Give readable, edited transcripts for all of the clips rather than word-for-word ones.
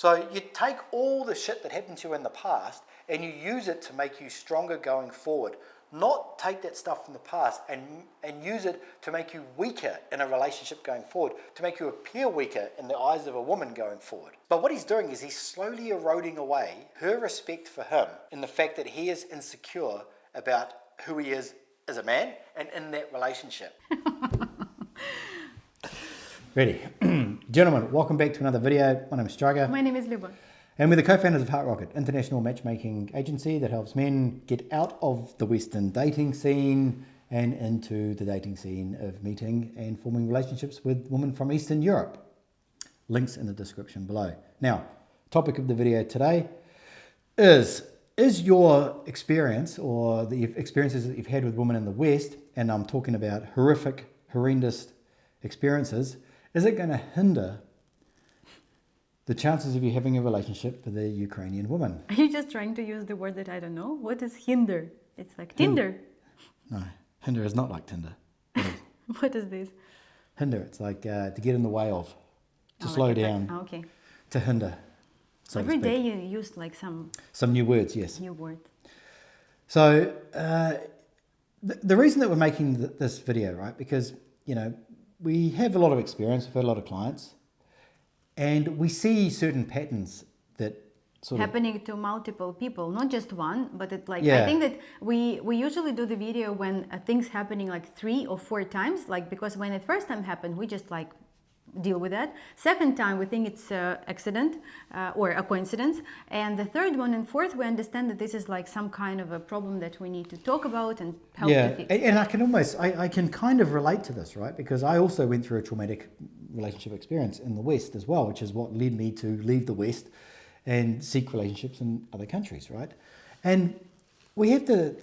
So you take all the shit that happened to you in the past and you use it to make you stronger going forward. Not take that stuff from the past and use it to make you weaker in a relationship going forward, to make you appear weaker in the eyes of a woman going forward. But what he's doing is he's slowly eroding away her respect for him in the fact that he is insecure about who he is as a man and in that relationship. Ready. Gentlemen, welcome back to another video. My name is Stryker. My name is Luba. And we're the co-founders of Heart Rocket, International Matchmaking agency that helps men get out of the Western dating scene and into the dating scene of meeting and forming relationships with women from Eastern Europe. Links in the description below. Now, topic of the video today is your experience or the experiences that you've had with women in the West, and I'm talking about horrendous experiences, is it going to hinder the chances of you having a relationship with a Ukrainian woman? Are you just trying to use the word that I don't know? What is hinder? It's like Tinder. No, hinder is not like Tinder. What is this? Hinder, it's like to get in the way of, to slow down, okay. to hinder. So Every day you use like some new words, yes. New word. So the reason that we're making this video, right, because, you know, we have a lot of experience, we've had a lot of clients, and we see certain patterns that sort happening to multiple people, not just one, but it like, yeah. I think that we usually do the video when things happening like 3 or 4 times, like, because when it first time happened, we just like deal with that. Second time, we think it's accident or a coincidence. And the third one and fourth, we understand that this is like some kind of a problem that we need to talk about and help to fix. And I can almost, I can kind of relate to this, right? Because I also went through a traumatic relationship experience in the West as well, which is what led me to leave the West and seek relationships in other countries, right? And we have to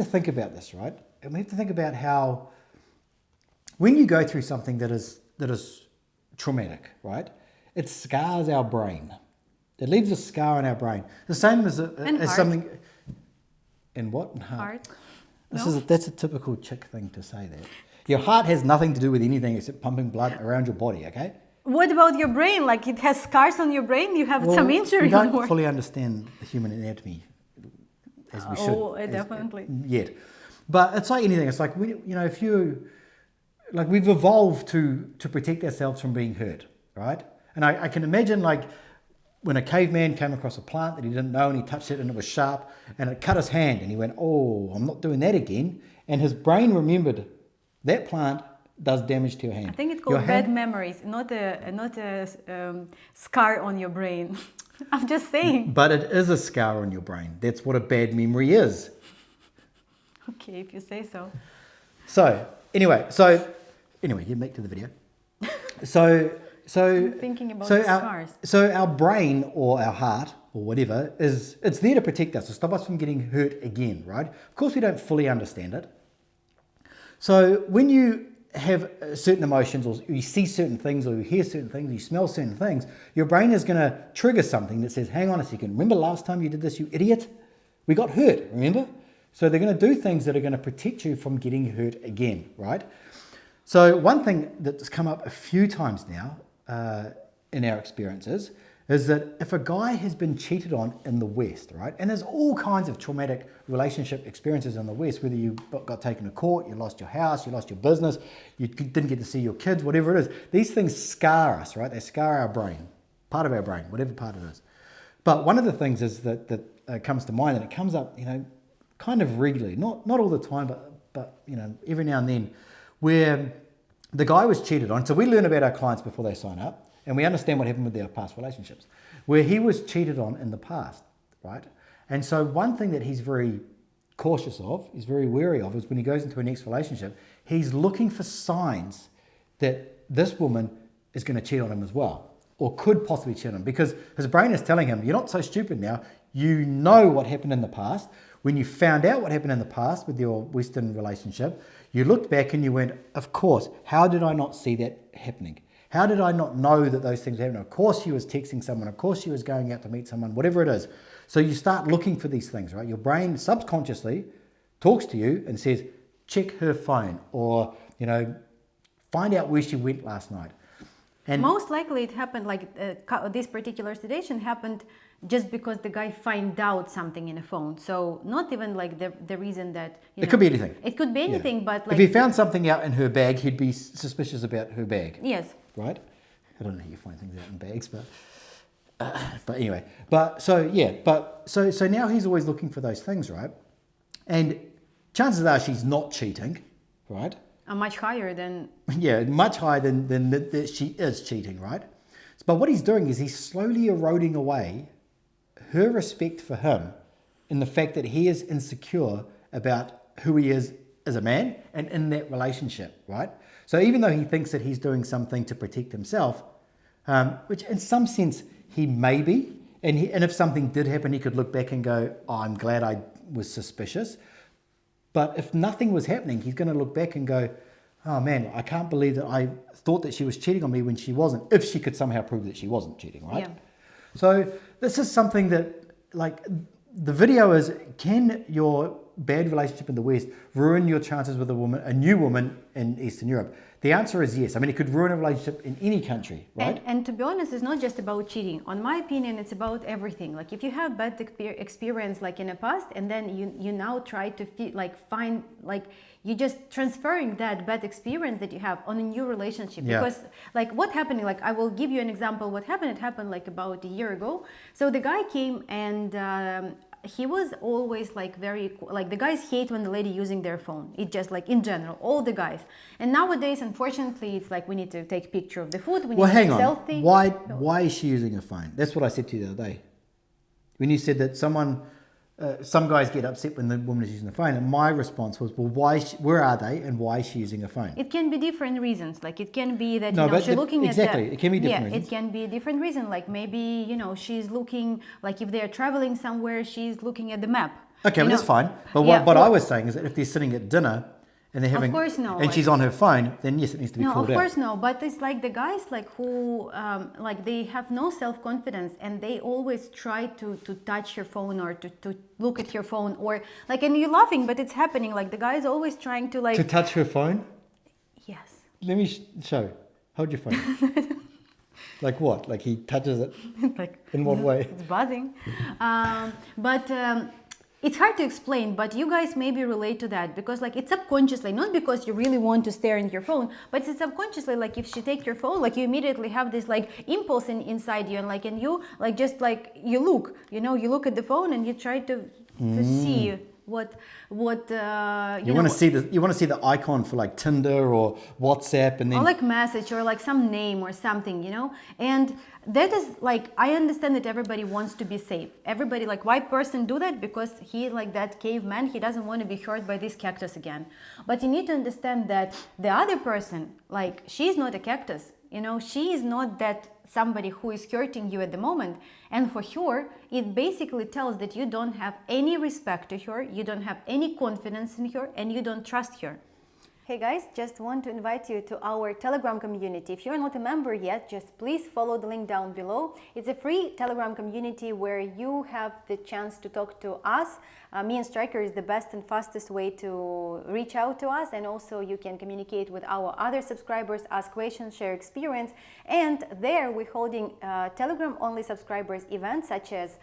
think about this, right? And we have to think about how when you go through something that is traumatic, right? It scars our brain. It leaves a scar in our brain. The same as something. In what? In heart. That's a typical chick thing to say. That your heart has nothing to do with anything except pumping blood around your body. Okay. What about your brain? Like it has scars on your brain? You have some injury? We don't fully understand the human anatomy as we should. Oh, definitely. Yet, but it's like anything. It's like if you. Like we've evolved to protect ourselves from being hurt, right? And I can imagine like when a caveman came across a plant that he didn't know and he touched it and it was sharp and it cut his hand and he went, oh, I'm not doing that again. And his brain remembered that plant does damage to your hand. I think it's called bad memories, not a scar on your brain. I'm just saying. But it is a scar on your brain. That's what a bad memory is. Okay, if you say so. Anyway, get back to the video. I'm thinking about the scars. So our brain or our heart or whatever it's there to protect us, to stop us from getting hurt again, right? Of course, we don't fully understand it. So when you have certain emotions, or you see certain things, or you hear certain things, or you smell certain things, your brain is going to trigger something that says, "Hang on a second. Remember last time you did this, you idiot? We got hurt. Remember?" So they're going to do things that are going to protect you from getting hurt again, right? So one thing that's come up a few times now in our experiences is that if a guy has been cheated on in the West, right? And there's all kinds of traumatic relationship experiences in the West, whether you got taken to court, you lost your house, you lost your business, you didn't get to see your kids, whatever it is. These things scar us, right? They scar our brain, part of our brain, whatever part it is. But one of the things is that comes to mind, and it comes up, kind of regularly, not all the time, but every now and then, where the guy was cheated on. So we learn about our clients before they sign up, and we understand what happened with their past relationships, where he was cheated on in the past, right? And so one thing that he's very cautious of, he's very wary of, is when he goes into a next relationship, he's looking for signs that this woman is going to cheat on him as well, or could possibly cheat on him, because his brain is telling him, you're not so stupid now, you know what happened in the past. When you found out what happened in the past with your Western relationship, you looked back and you went, of course, how did I not see that happening? How did I not know that those things happened? Of course she was texting someone, of course she was going out to meet someone, whatever it is. So you start looking for these things, right? Your brain subconsciously talks to you and says, check her phone, or, find out where she went last night. And most likely it happened this particular situation happened just because the guy find out something in a phone. So not even like the reason that it could be anything. It could be anything, but like if he found something out in her bag, he'd be suspicious about her bag. yes. Right? I don't know how you find things out in bags, but anyway. So now he's always looking for those things, right? And chances are she's not cheating, right? Much higher than Yeah, much higher than that she is cheating, right? But what he's doing is he's slowly eroding away her respect for him in the fact that he is insecure about who he is as a man and in that relationship, right? So even though he thinks that he's doing something to protect himself, which in some sense he may be, and if something did happen, he could look back and go, oh, I'm glad I was suspicious. But if nothing was happening, he's going to look back and go, oh man, I can't believe that I thought that she was cheating on me when she wasn't, if she could somehow prove that she wasn't cheating, right? Yeah. So this is something that, like, the video is, can your bad relationship in the West ruin your chances with a new woman in Eastern Europe? The answer is yes. I mean, it could ruin a relationship in any country, right? And to be honest, it's not just about cheating. On my opinion, it's about everything. Like if you have bad experience like in the past, and then you now try to find you're just transferring that bad experience that you have on a new relationship. Yeah. Because like what happened, like I will give you an example. What happened? It happened like about a year ago. So the guy came and he was always like very, like the guys hate when the lady using their phone. It just like in general, all the guys. And nowadays, unfortunately, it's like we need to take picture of the food. We need to take selfie. Why is she using a phone? That's what I said to you the other day. When you said that some guys get upset when the woman is using the phone, and my response was, well, where are they, and why is she using a phone? It can be different reasons. Like it can be that she's looking exactly. at It can be different reasons. It can be a different reason. Like maybe she's looking, like if they're traveling somewhere, she's looking at the map. Okay, well, that's fine. But what I was saying is that if they're sitting at dinner and they're having, of course no, and she's on her phone, then yes, it needs to be called out. No, of course no. But it's like the guys like who like they have no self-confidence and they always try to touch your phone or to look at your phone or like, and you're laughing, but it's happening. Like the guy's always trying to like to touch her phone. Yes. Let me show. Hold your phone. Like what? Like he touches it. Like in what way? It's buzzing. It's hard to explain, but you guys maybe relate to that because like it's subconsciously, not because you really want to stare in your phone, but it's subconsciously like if she take your phone, like you immediately have this like impulse inside you and you like just like you look at the phone and you try to see what you want to see the icon for like Tinder or WhatsApp and then or like message or like some name or something, and that is like I understand that everybody wants to be safe. Everybody like white person do that because he like that caveman, he doesn't want to be hurt by this cactus again. But you need to understand that the other person, like she's not a cactus, she is not that somebody who is hurting you at the moment, and for her it basically tells that you don't have any respect to her, you don't have any confidence in her, and you don't trust her. Hey guys, just want to invite you to our Telegram community. If you're not a member yet, just please follow the link down below. It's a free Telegram community where you have the chance to talk to us. Me and Stryker is the best and fastest way to reach out to us, and also you can communicate with our other subscribers, ask questions, share experience, and there we're holding Telegram only subscribers events such as,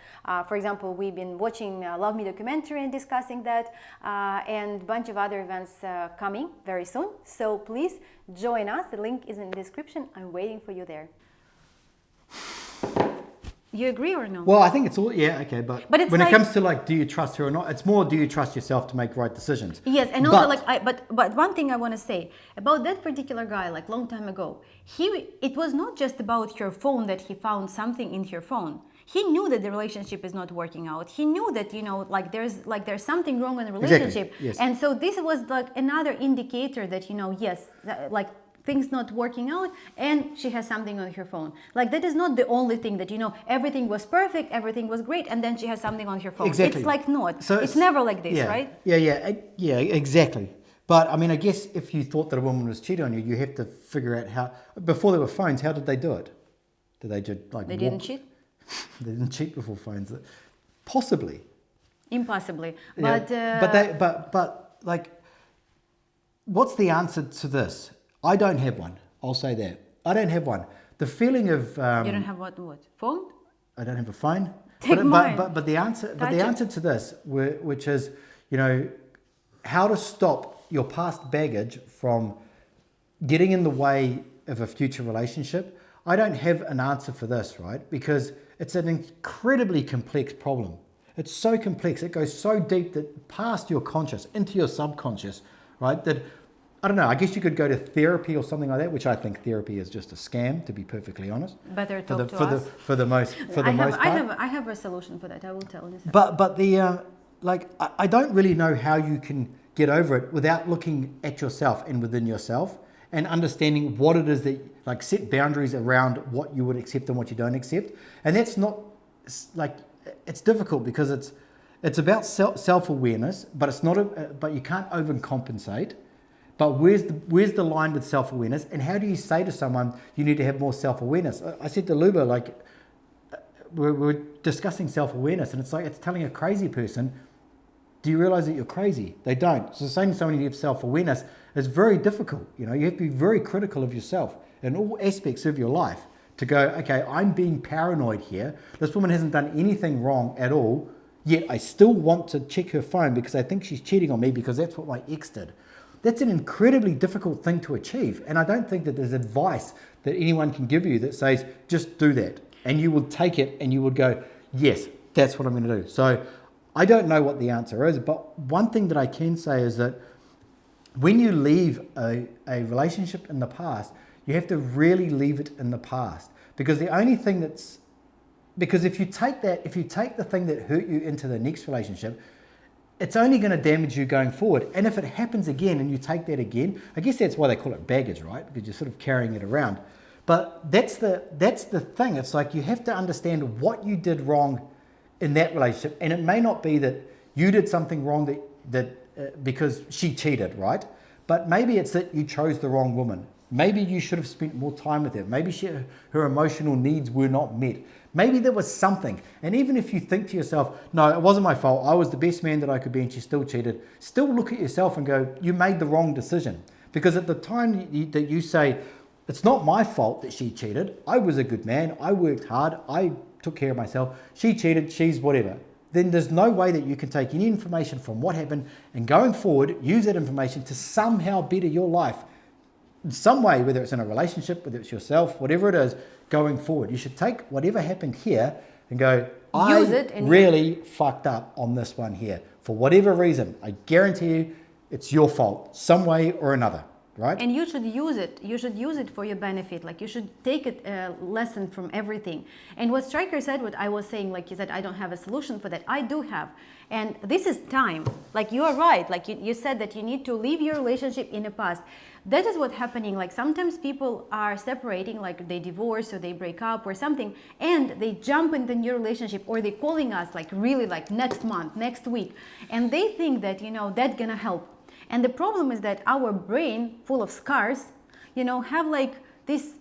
for example, we've been watching Love Me documentary and discussing that, and a bunch of other events coming very soon. So please join us. The link is in the description. I'm waiting for you there. You agree or no? Well, I think it's all, yeah, okay, but it's when like, it comes to like, do you trust her or not, it's more, do you trust yourself to make right decisions? Yes, and also but one thing I want to say about that particular guy, like long time ago, it was not just about her phone that he found something in her phone. He knew that the relationship is not working out. He knew that, there's something wrong in the relationship. Exactly. Yes. And so this was like another indicator that, yes, like things not working out, and she has something on her phone. Like that is not the only thing that, everything was perfect, everything was great, and then she has something on her phone. Exactly. It's like not. So it's never like this, yeah, right? Yeah, exactly. But I mean, I guess if you thought that a woman was cheating on you, you have to figure out how, before there were phones, how did they do it? Did they just like They didn't cheat? They didn't cheat before phones. Possibly. Impossibly. Yeah. But like, what's the answer to this? I don't have one. I'll say that. I don't have one. the feeling of You don't have what phone? I don't have a phone. Take mine. But the answer to this, which is, how to stop your past baggage from getting in the way of a future relationship. I don't have an answer for this, right? Because it's an incredibly complex problem. It's so complex. It goes so deep that past your conscious, into your subconscious, right? That, I don't know, I guess you could go to therapy or something like that, which I think therapy is just a scam, to be perfectly honest. Better talk to us. For the most part. I have a solution for that. I will tell you. But the I don't really know how you can get over it without looking at yourself and within yourself and understanding what it is that, like, set boundaries around what you would accept and what you don't accept. And that's not, like, it's difficult because it's about self-awareness, but it's not but you can't overcompensate. But where's the line with self-awareness, and how do you say to someone you need to have more self-awareness? I said to Luba, like, we're discussing self-awareness, and it's like, it's telling a crazy person, do you realize that you're crazy? They don't. So saying to someone you have self-awareness is very difficult. You have to be very critical of yourself in all aspects of your life to go, okay, I'm being paranoid here. This woman hasn't done anything wrong at all, yet I still want to check her phone because I think she's cheating on me because that's what my ex did. That's an incredibly difficult thing to achieve. And I don't think that there's advice that anyone can give you that says, just do that. And you would take it and you would go, yes, that's what I'm going to do. So I don't know what the answer is, but one thing that I can say is that when you leave a relationship in the past, you have to really leave it in the past. Because the only thing because if you take the thing that hurt you into the next relationship, it's only going to damage you going forward. And if it happens again and you take that again, I guess that's why they call it baggage, right? Because you're sort of carrying it around. But that's the thing. It's like you have to understand what you did wrong in that relationship. And it may not be that you did something wrong because she cheated, right? But maybe it's that you chose the wrong woman. Maybe you should have spent more time with her. Maybe her emotional needs were not met. Maybe there was something. And even if you think to yourself, no, it wasn't my fault, I was the best man that I could be and she still cheated, still look at yourself and go, you made the wrong decision. Because at the time that you say, it's not my fault that she cheated, I was a good man, I worked hard, I took care of myself, she cheated, she's whatever. Then there's no way that you can take any information from what happened and going forward, use that information to somehow better your life in some way, whether it's in a relationship, whether it's yourself, whatever it is, going forward. You should take whatever happened here and go, I really fucked up on this one here. For whatever reason, I guarantee you it's your fault, some way or another, right? And you should use it. You should use it for your benefit. Like, you should take it a lesson from everything. And what Stryker said, what I was saying, like, he said, I don't have a solution for that. I do have. And this is time. Like, you are right. Like, you said that you need to leave your relationship in the past. That is what's happening. Like, sometimes people are separating, like they divorce or they break up or something, and they jump in the new relationship, or they're calling us like really like next month, next week. And they think that, that's gonna help. And the problem is that our brain, full of scars, have like this,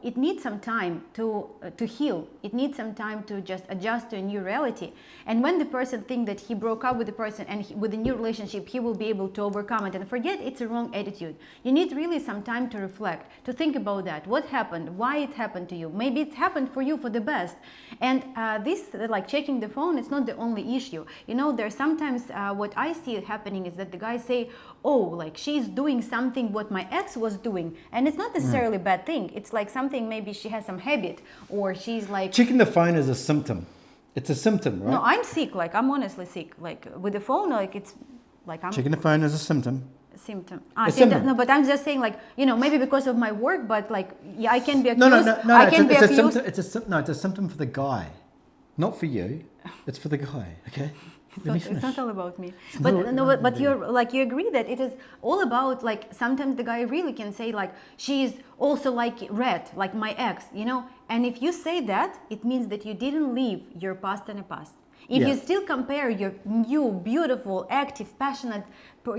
it needs some time to heal. It needs some time to just adjust to a new reality. And when the person thinks that he broke up with the person and with a new relationship, he will be able to overcome it and forget, it's a wrong attitude. You need really some time to reflect, to think about that. What happened? Why it happened to you? Maybe it happened for you for the best. And this, like checking the phone, it's not the only issue. There's sometimes what I see happening is that the guys say, oh, like she's doing something what my ex was doing. And it's not necessarily a bad thing. It's like something, maybe she has some habit, or she's like... Checking the phone is a symptom. It's a symptom, right? No, I'm sick. Like, I'm honestly sick. Like, with the phone, like, it's like I'm... Checking the phone is a symptom. Symptom. Symptom. No, but I'm just saying, like, maybe because of my work, but like, yeah, I can be accused. No, it's a symptom for the guy, not for you. It's for the guy, okay? It's not all about me. But you agree that it is all about, like, sometimes the guy really can say, like, she's also like red, like my ex, and if you say that, it means that you didn't leave your past in the past. If you still compare your new, beautiful, active, passionate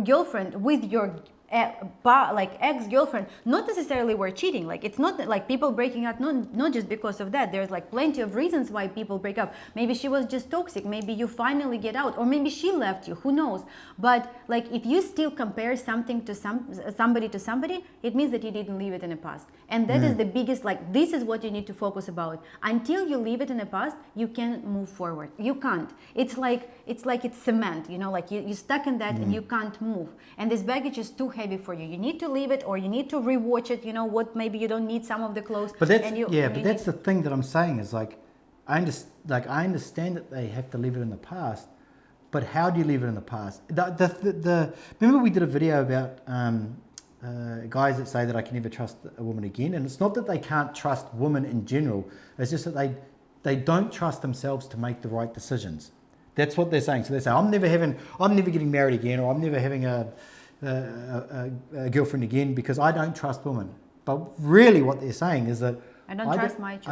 girlfriend with your ex-girlfriend, not necessarily were cheating. Like, it's not like people breaking up, not just because of that. There's like plenty of reasons why people break up. Maybe she was just toxic. Maybe you finally get out, or maybe she left you. Who knows? But like, if you still compare something to somebody to somebody, it means that you didn't leave it in the past. And that is the biggest, like, this is what you need to focus about. Until you leave it in the past, you can't move forward. You can't. It's like it's cement, you know, like you're stuck in that and you can't move. And this baggage is too heavy for you. You need to leave it, or you need to rewatch it, you know, what maybe you don't need some of the clothes. But that's the thing that I'm saying is like, I understand that they have to leave it in the past, but how do you leave it in the past? Remember we did a video about guys that say that I can never trust a woman again, and it's not that they can't trust women in general. It's just that they don't trust themselves to make the right decisions. That's what they're saying. So they say, I'm never getting married again, or I'm never having a girlfriend again because I don't trust women. But really, what they're saying is that I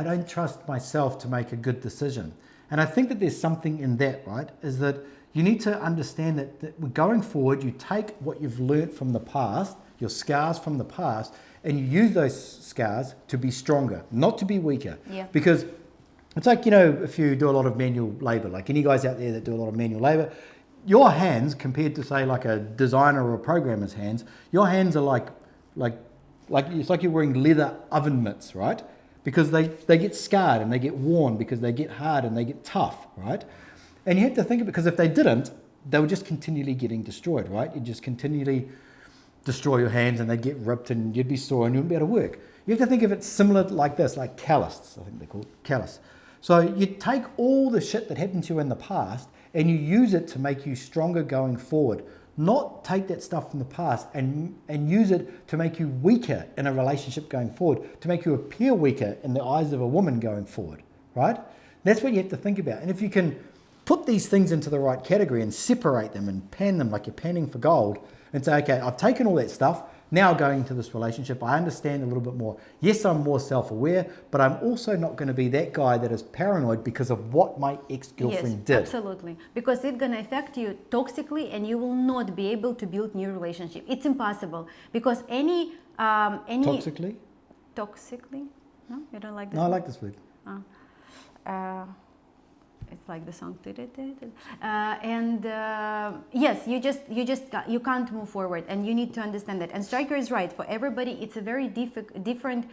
don't trust myself to make a good decision. And I think that there's something in that, right? Is that you need to understand that going forward, you take what you've learned from the past, your scars from the past, and you use those scars to be stronger, not to be weaker. Yeah. Because it's like, you know, if you do a lot of manual labor, like any guys out there that do a lot of manual labor, your hands compared to say like a designer or a programmer's hands, your hands are like it's like you're wearing leather oven mitts, right? Because they get scarred and they get worn because they get hard and they get tough, right? And you have to think of it, because if they didn't, they were just continually getting destroyed, right? You just continually destroy your hands and they'd get ripped and you'd be sore and you wouldn't be able to work. You have to think of it similar like this, like calloused, I think they're called, callous. So you take all the shit that happened to you in the past and you use it to make you stronger going forward. Not take that stuff from the past and use it to make you weaker in a relationship going forward, to make you appear weaker in the eyes of a woman going forward, right? That's what you have to think about. And if you can put these things into the right category and separate them and pan them like you're panning for gold and say, okay, I've taken all that stuff, now going into this relationship, I understand a little bit more. Yes, I'm more self-aware, but I'm also not going to be that guy that is paranoid because of what my ex-girlfriend did. Absolutely. Because it's going to affect you toxically and you will not be able to build new relationship. It's impossible. Because any Toxically? Toxically? No? You don't like this No, word? I like this word. It's like the song. Yes, you can't move forward, and you need to understand that. And Stryker is right. For everybody, it's a very different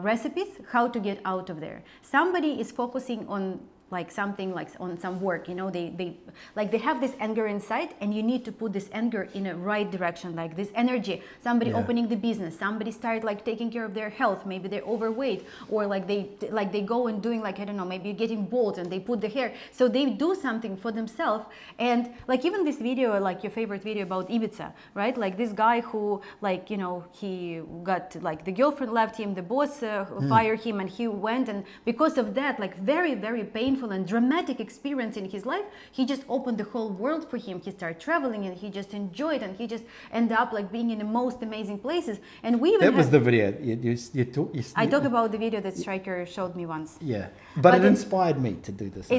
recipes how to get out of there. Somebody is focusing on like something, like on some work, you know, they have this anger inside, and you need to put this anger in a right direction, like this energy. Somebody opening the business, somebody started like taking care of their health, maybe they're overweight, or they go and doing like, I don't know, maybe getting bald and they put the hair, so they do something for themselves. And like even this video, like your favorite video about Ibiza, right? Like this guy who, like, you know, he got, like, the girlfriend left him, the boss fired him, and he went, and because of that, like very, very painful and dramatic experience in his life, he just opened the whole world for him. He started traveling and he just enjoyed, and he just ended up like being in the most amazing places. And we even was the video I talk about the video that Stryker showed me once. Yeah, but it inspired me to do this.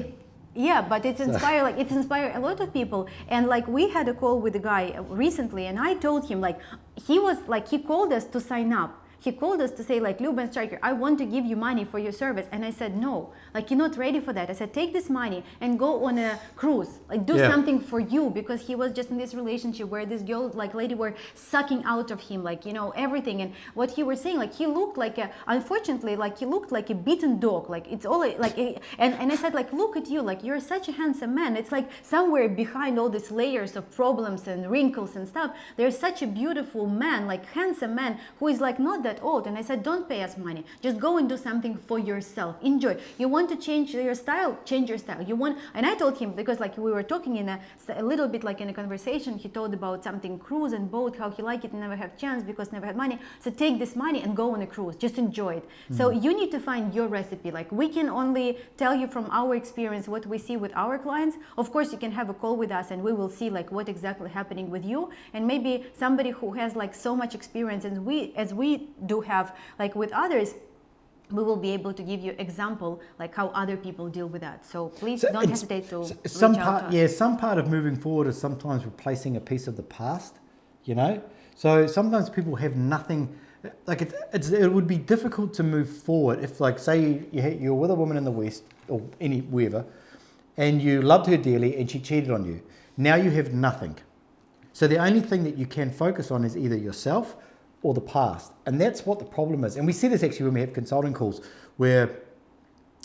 Yeah, but it's inspired, like it's inspired a lot of people. And like we had a call with a guy recently, and I told him, like, he called us to sign up. He called us to say, like, Luba and Stryker, I want to give you money for your service. And I said, no, like, you're not ready for that. I said, take this money and go on a cruise, like do something for you, because he was just in this relationship where this girl, like lady, were sucking out of him, like, you know, everything. And what he was saying, like, he looked like unfortunately, like he looked like a beaten dog. Like it's all like, and I said, like, look at you, like you're such a handsome man. It's like somewhere behind all these layers of problems and wrinkles and stuff, there's such a beautiful man, like handsome man, who is like not that old. And I said, don't pay us money, just go and do something for yourself, enjoy. You want to change your style, change your style. You want, and I told him, because like we were talking in a little bit like in a conversation, he told about something cruise and boat, how he liked it and never had chance because never had money. So take this money and go on a cruise, just enjoy it. So you need to find your recipe. Like we can only tell you from our experience what we see with our clients. Of course, you can have a call with us and we will see like what exactly happening with you, and maybe somebody who has like so much experience and as we do have like with others, we will be able to give you example like how other people deal with that. So please don't hesitate to reach out to us. Some part of moving forward is sometimes replacing a piece of the past, you know. So sometimes people have nothing. Like it would be difficult to move forward if, like, say you're with a woman in the West or wherever, and you loved her dearly and she cheated on you. Now you have nothing. So the only thing that you can focus on is either yourself or the past. And that's what the problem is. And we see this actually when we have consulting calls where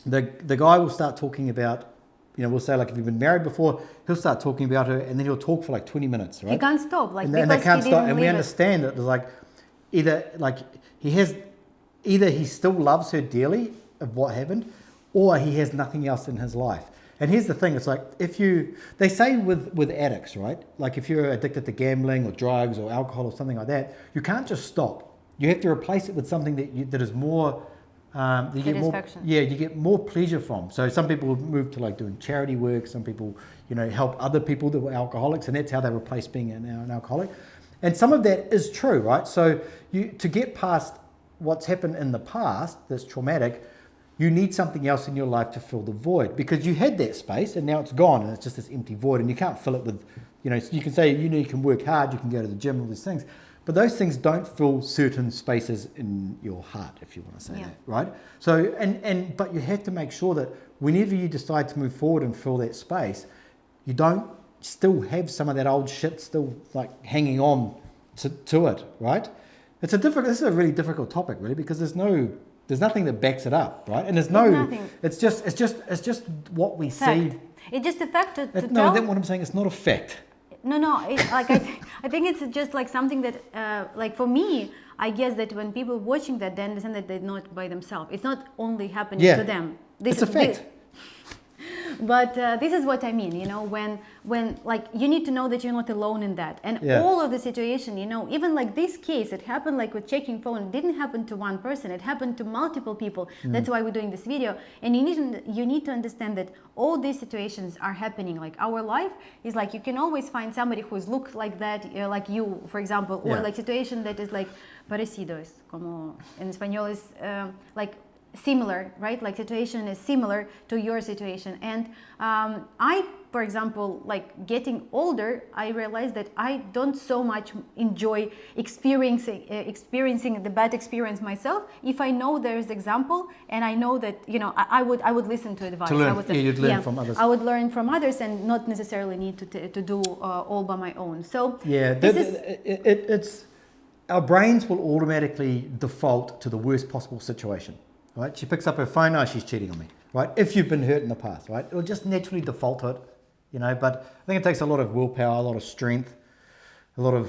the guy will start talking about, we'll say like if you've been married before, he'll start talking about her and then he'll talk for like 20 minutes, right? He can't stop, like, and because they can't he stop. didn't And we leave understand that there's like either he still loves her dearly of what happened, or he has nothing else in his life. And here's the thing, it's like they say with addicts, right? Like if you're addicted to gambling or drugs or alcohol or something like that, you can't just stop. You have to replace it with something that is more, you get more pleasure from. So some people move to like doing charity work, some people, help other people that were alcoholics, and that's how they replace being an alcoholic. And some of that is true, right? So to get past what's happened in the past that's traumatic, you need something else in your life to fill the void, because you had that space and now it's gone and it's just this empty void, and you can't fill it with, you can say, you can work hard, you can go to the gym, all these things, but those things don't fill certain spaces in your heart, if you want to say that, right? So, but you have to make sure that whenever you decide to move forward and fill that space, you don't still have some of that old shit still like hanging on to it, right? This is a really difficult topic, really, because there's nothing that backs it up, right? And there's nothing. It's just what we fact. see. It's just a fact to No, tell. that's what I'm saying. It's not a fact. No. I think it's just like something that, like for me, I guess that when people watching that, they understand that they're not by themselves. It's not only happening to them. It's a fact. But this is what I mean, when like you need to know that you're not alone in that, and all of the situation, even like this case, it happened like with checking phone. It didn't happen to one person; it happened to multiple people. That's why we're doing this video. And you need to understand that all these situations are happening. Like our life is like you can always find somebody who's looked like that, like you, for example, or like situation that is like parecido, es como en español is like similar, right? Like situation is similar to your situation. And I, for example, like getting older, I realized that I don't so much enjoy experiencing the bad experience myself. If I know there is example and I know that, I would listen to advice. You'd learn from others. I would learn from others and not necessarily need to do all by my own. So it's our brains will automatically default to the worst possible situation. Right? She picks up her phone, she's cheating on me, right? If you've been hurt in the past, right? It'll just naturally default to it, but I think it takes a lot of willpower, a lot of strength, a lot of,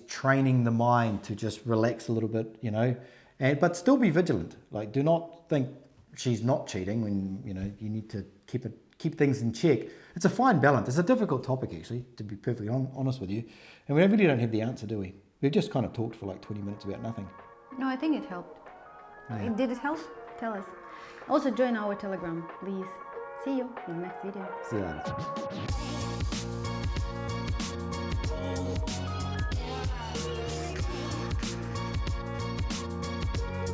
training the mind to just relax a little bit, but still be vigilant. Like, do not think she's not cheating when, you need to keep things in check. It's a fine balance. It's a difficult topic, actually, to be perfectly honest with you. And we really don't have the answer, do we? We've just kind of talked for like 20 minutes about nothing. No, I think it helped. Yeah. Did it help? Tell us. Also join our Telegram, please. See you in the next video. See you later.